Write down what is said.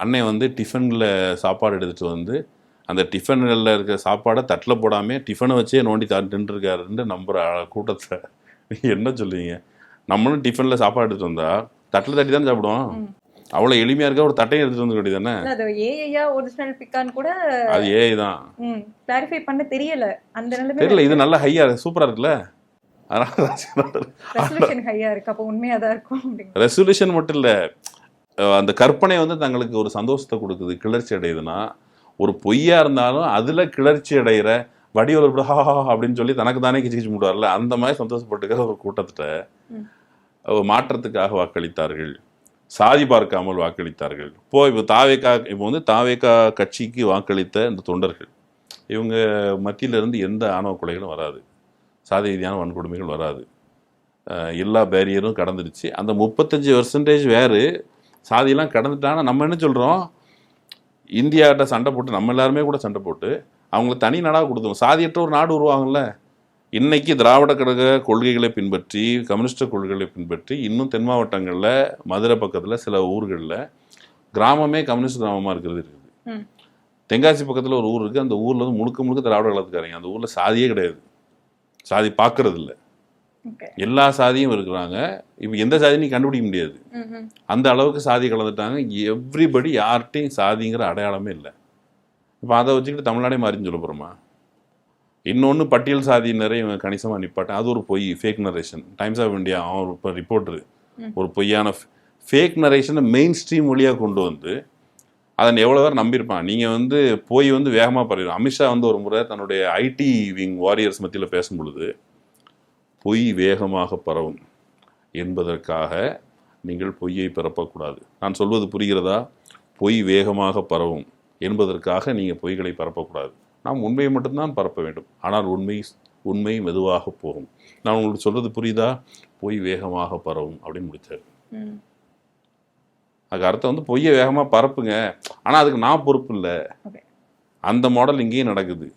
அன்னை வந்து டிஃபனில் சாப்பாடு எடுத்துகிட்டு வந்து அந்த டிஃபனில் இருக்கிற சாப்பாடை தட்டில் போடாமல் டிஃபனை வச்சே நோண்டி தின்றுருக்காருன்னு நம்புகிற கூட்டத்தை என்ன சொல்லுவீங்க? நம்மளும் டிஃபனில் சாப்பாடு எடுத்துகிட்டு வந்தால் தட்டில் தட்டி தானே சாப்பிடுவோம். அவ்வளோ எளிமையாக இருக்க ஒரு தட்டையை எடுத்துகிட்டு வந்து வேண்டியது தானே. அது ஏஐயா ஒரிஜினல் பிக்கான்னு கூட அது ஏஐ தான் கிளாரிஃபை பண்ண தெரியல. அந்த நிலைமை தெரியல. இது நல்லா ஹையாக சூப்பராக இருக்குல்ல. ரெசல்யூஷன் ஹையா இருக்கு. அப்போ உண்மையாக தான் இருக்கும். ரெசல்யூஷன் மட்டும் இல்லை, அந்த கற்பனை வந்து தங்களுக்கு ஒரு சந்தோஷத்தை கொடுக்குது, கிளர்ச்சி அடையுதுன்னா. ஒரு பொய்யா இருந்தாலும் அதில் கிளர்ச்சி அடைகிற வடிவல் அப்படின்னு சொல்லி தனக்கு தானே கிச்சு கிச்சு முடுவார்ல, அந்த மாதிரி சந்தோஷப்பட்டுக்கிற ஒரு கூட்டத்திட்ட மாற்றத்துக்காக வாக்களித்தார்கள், சாதி பார்க்காமல் வாக்களித்தார்கள். இப்போ தாவேகா கட்சிக்கு வாக்களித்த இந்த தொண்டர்கள் இவங்க மத்தியிலிருந்து எந்த ஆணவ கொலைகளும் வராது, சாதி ரீதியான வன்கொடுமைகள் வராது, எல்லா பேரியரும் கடந்துடுச்சு. அந்த 35% வேறு சாதியெல்லாம் கடந்துட்டாங்கன்னா நம்ம என்ன சொல்கிறோம்? இந்தியாட்ட சண்டை போட்டு நம்ம எல்லாருமே கூட சண்டை போட்டு அவங்கள தனி நாடாக கொடுத்தோம். சாதியற்ற ஒரு நாடு உருவாகல. இன்னைக்கு திராவிட கழக கொள்கைகளை பின்பற்றி, கம்யூனிஸ்ட் கொள்கைகளை பின்பற்றி, இன்னும் தென் மாவட்டங்களில் மதுரை பக்கத்தில் சில ஊர்களில் கிராமமே கம்யூனிஸ்ட் கிராமமாக இருக்கிறது இருக்குது. தென்காசி பக்கத்தில் ஒரு ஊர் இருக்குது. அந்த ஊரில் வந்து முழுக்க முழுக்க திராவிட கழகத்துக்காரங்க. அந்த ஊரில் சாதியே கிடையாது, சாதி பார்க்கறது இல்லை, எல்லா சாதியும் இருக்கிறாங்க. இப்போ எந்த சாதியும் கண்டுபிடிக்க முடியாது, அந்த அளவுக்கு சாதி கலந்துட்டாங்க. எவ்ரிபடி, யார்கிட்டையும் சாதிங்கிற அடையாளமே இல்லை. இப்போ அதை வச்சுக்கிட்டு தமிழ்நாடே மாறின்னு சொல்ல போகிறோமா? இன்னொன்று, பட்டியல் சாதியினரை கணிசமாக நிப்பாட்டேன், அது ஒரு பொய், fake narration. Times of India அவர் இப்போ ரிப்போர்ட்ரு ஒரு பொய்யான ஃபேக் நரேஷனை மெயின் ஸ்ட்ரீம் வழியாக கொண்டு வந்து அதை எவ்வளோ பேர் நம்பியிருப்பான். நீங்கள் வந்து போய் வந்து வேகமாக பரவிடும். அமித்ஷா வந்து ஒரு முறை தன்னுடைய ஐடி விங் வாரியர்ஸ் மத்தியில் பேசும் பொழுது, பொய் வேகமாக பரவும் என்பதற்காக நீங்கள் பொய்யை பரப்பக்கூடாது. நான் சொல்வது புரிகிறதா? பொய் வேகமாக பரவும் என்பதற்காக நீங்கள் பொய்களை பரப்பக்கூடாது. நாம் உண்மையை மட்டும்தான் பரப்ப வேண்டும். ஆனால் உண்மை மெதுவாக போகும். நான் உங்களுக்கு சொல்வது புரியுதா? பொய் வேகமாக பரவும் அப்படின்னு முடிச்சார். அதுக்கு அர்த்தம் வந்து பொய்யை வேகமாக பரப்புங்க, ஆனால் அதுக்கு நான் பொறுப்பு இல்லை. அந்த மாடல் இங்கேயும் நடக்குது.